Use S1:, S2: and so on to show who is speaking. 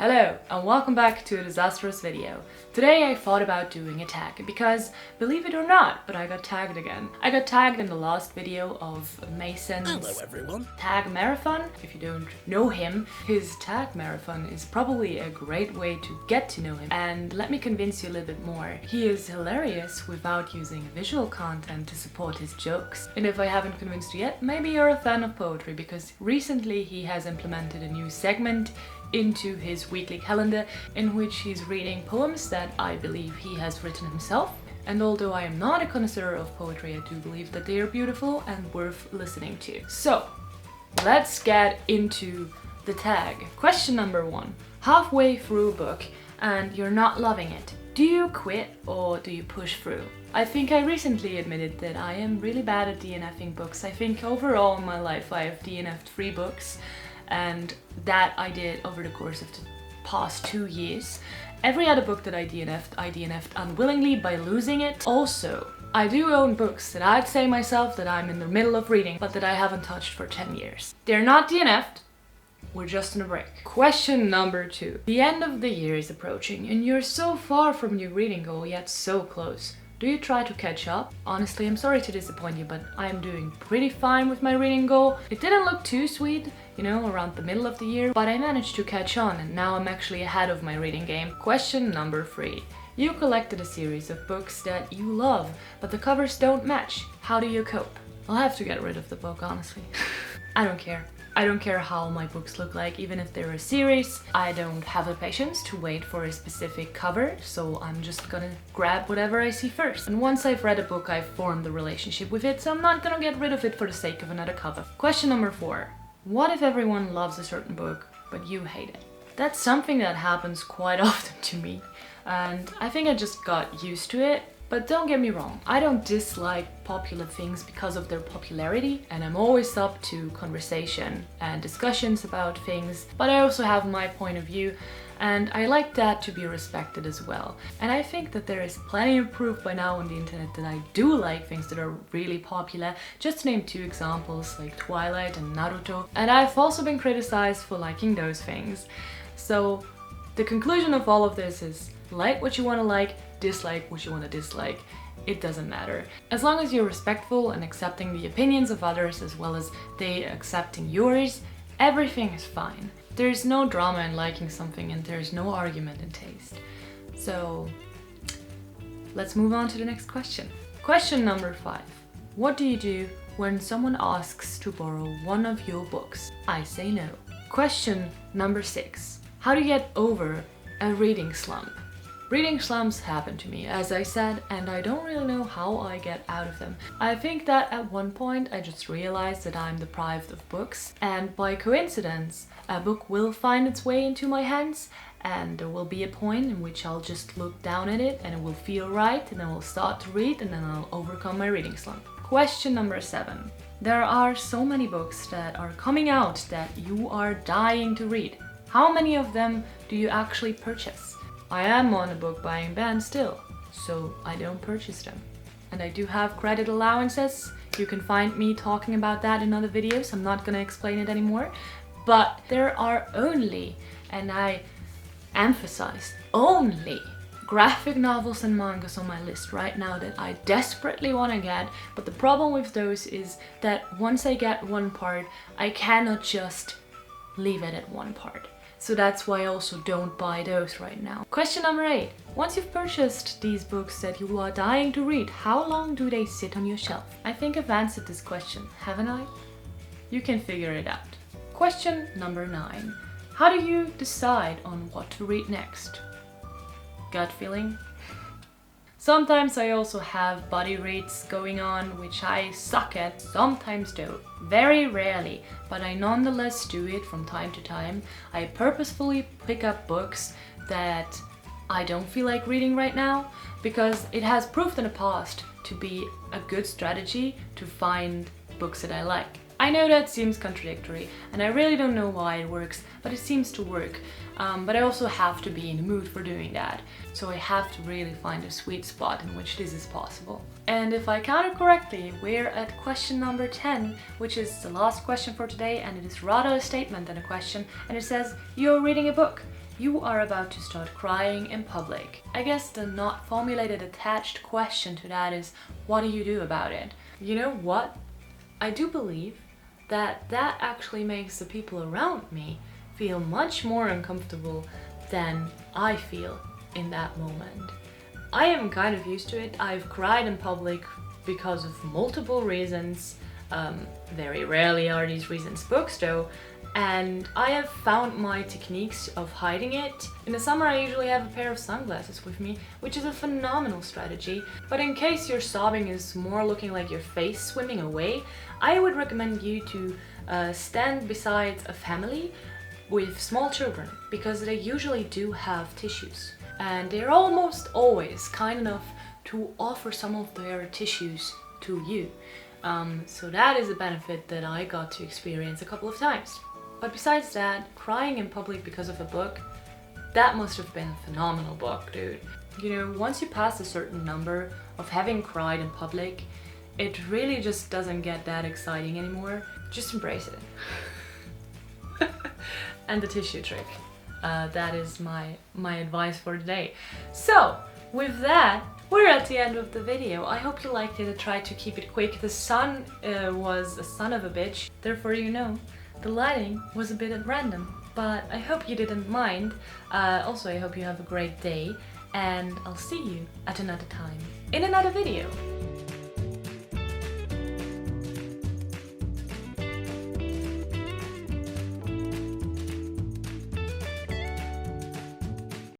S1: Hello and welcome back to a disastrous video. Today I thought about doing a tag because, believe it or not, but I got tagged again. I got tagged in the last video of Mason's tag marathon. If you don't know him, his tag marathon is probably a great way to get to know him. And let me convince you a little bit more. He is hilarious without using visual content to support his jokes. And if I haven't convinced you yet, maybe you're a fan of poetry because recently he has implemented a new segment into his weekly calendar in which he's reading poems that I believe he has written himself. And although I am not a connoisseur of poetry, I do believe that they are beautiful and worth listening to. So, let's get into the tag. Question number 1. Halfway through a book and you're not loving it. Do you quit or do you push through? I think I recently admitted that I am really bad at DNFing books. I think overall in my life I have DNF'd 3 books. And that I did over the course of the past 2 years. Every other book that I DNF'd unwillingly by losing it. Also, I do own books that I'd say myself that I'm in the middle of reading, but that I haven't touched for 10 years. They're not DNF'd, we're just on a break. Question number 2. The end of the year is approaching and you're so far from your reading goal, yet so close. Do you try to catch up? Honestly, I'm sorry to disappoint you, but I'm doing pretty fine with my reading goal. It didn't look too sweet, you know, around the middle of the year, but I managed to catch on and now I'm actually ahead of my reading game. Question number 3. You collected a series of books that you love, but the covers don't match. How do you cope? I'll have to get rid of the book, honestly. I don't care. I don't care how my books look like, even if they're a series. I don't have the patience to wait for a specific cover, so I'm just gonna grab whatever I see first. And once I've read a book, I've formed a relationship with it, so I'm not gonna get rid of it for the sake of another cover. Question number 4. What if everyone loves a certain book, but you hate it? That's something that happens quite often to me, and I think I just got used to it. But don't get me wrong, I don't dislike popular things because of their popularity, and I'm always up to conversation and discussions about things, but I also have my point of view, and I like that to be respected as well. And I think that there is plenty of proof by now on the internet that I do like things that are really popular. Just to name 2 examples, like Twilight and Naruto, and I've also been criticized for liking those things. So the conclusion of all of this is like what you want to like, dislike what you want to dislike. It doesn't matter. As long as you're respectful and accepting the opinions of others as well as they accepting yours, everything is fine. There's no drama in liking something and there's no argument in taste. So let's move on to the next question. Question number 5. What do you do when someone asks to borrow one of your books? I say no. Question number 6. How do you get over a reading slump? Reading slumps happen to me, as I said, and I don't really know how I get out of them. I think that at one point I just realized that I'm deprived of books, and by coincidence a book will find its way into my hands, and there will be a point in which I'll just look down at it and it will feel right, and then I'll start to read and then I'll overcome my reading slump. Question number 7. There are so many books that are coming out that you are dying to read. How many of them do you actually purchase? I am on a book buying ban still, so I don't purchase them. And I do have credit allowances. You can find me talking about that in other videos. I'm not gonna explain it anymore. But there are only, and I emphasize only, graphic novels and mangas on my list right now that I desperately want to get. But the problem with those is that once I get one part, I cannot just leave it at one part. So that's why I also don't buy those right now. Question number 8. Once you've purchased these books that you are dying to read, how long do they sit on your shelf? I think I've answered this question, haven't I? You can figure it out. Question number 9. How do you decide on what to read next? Gut feeling? Sometimes I also have buddy reads going on, which I suck at, sometimes though, very rarely, but I nonetheless do it from time to time. I purposefully pick up books that I don't feel like reading right now, because it has proved in the past to be a good strategy to find books that I like. I know that seems contradictory, and I really don't know why it works, but it seems to work. But I also have to be in the mood for doing that, so I have to really find a sweet spot in which this is possible. And if I counted correctly, we're at question number 10, which is the last question for today, and it is rather a statement than a question, and it says, you're reading a book. You are about to start crying in public. I guess the not formulated attached question to that is, what do you do about it? You know what? I do believe that that actually makes the people around me feel much more uncomfortable than I feel in that moment. I am kind of used to it. I've cried in public because of multiple reasons. Very rarely are these reasons books though, and I have found my techniques of hiding it. In the summer I usually have a pair of sunglasses with me, which is a phenomenal strategy, but in case your sobbing is more looking like your face swimming away, I would recommend you to stand beside a family with small children, because they usually do have tissues, and they're almost always kind enough to offer some of their tissues to you. So that is a benefit that I got to experience a couple of times. But besides that, crying in public because of a book, that must have been a phenomenal book, dude. You know, once you pass a certain number of having cried in public, it really just doesn't get that exciting anymore. Just embrace it. And the tissue trick. That is my advice for today. So, with that, we're at the end of the video. I hope you liked it. I tried to keep it quick. The sun was a son of a bitch, therefore you know, the lighting was a bit at random, but I hope you didn't mind. Also, I hope you have a great day, and I'll see you at another time in another video.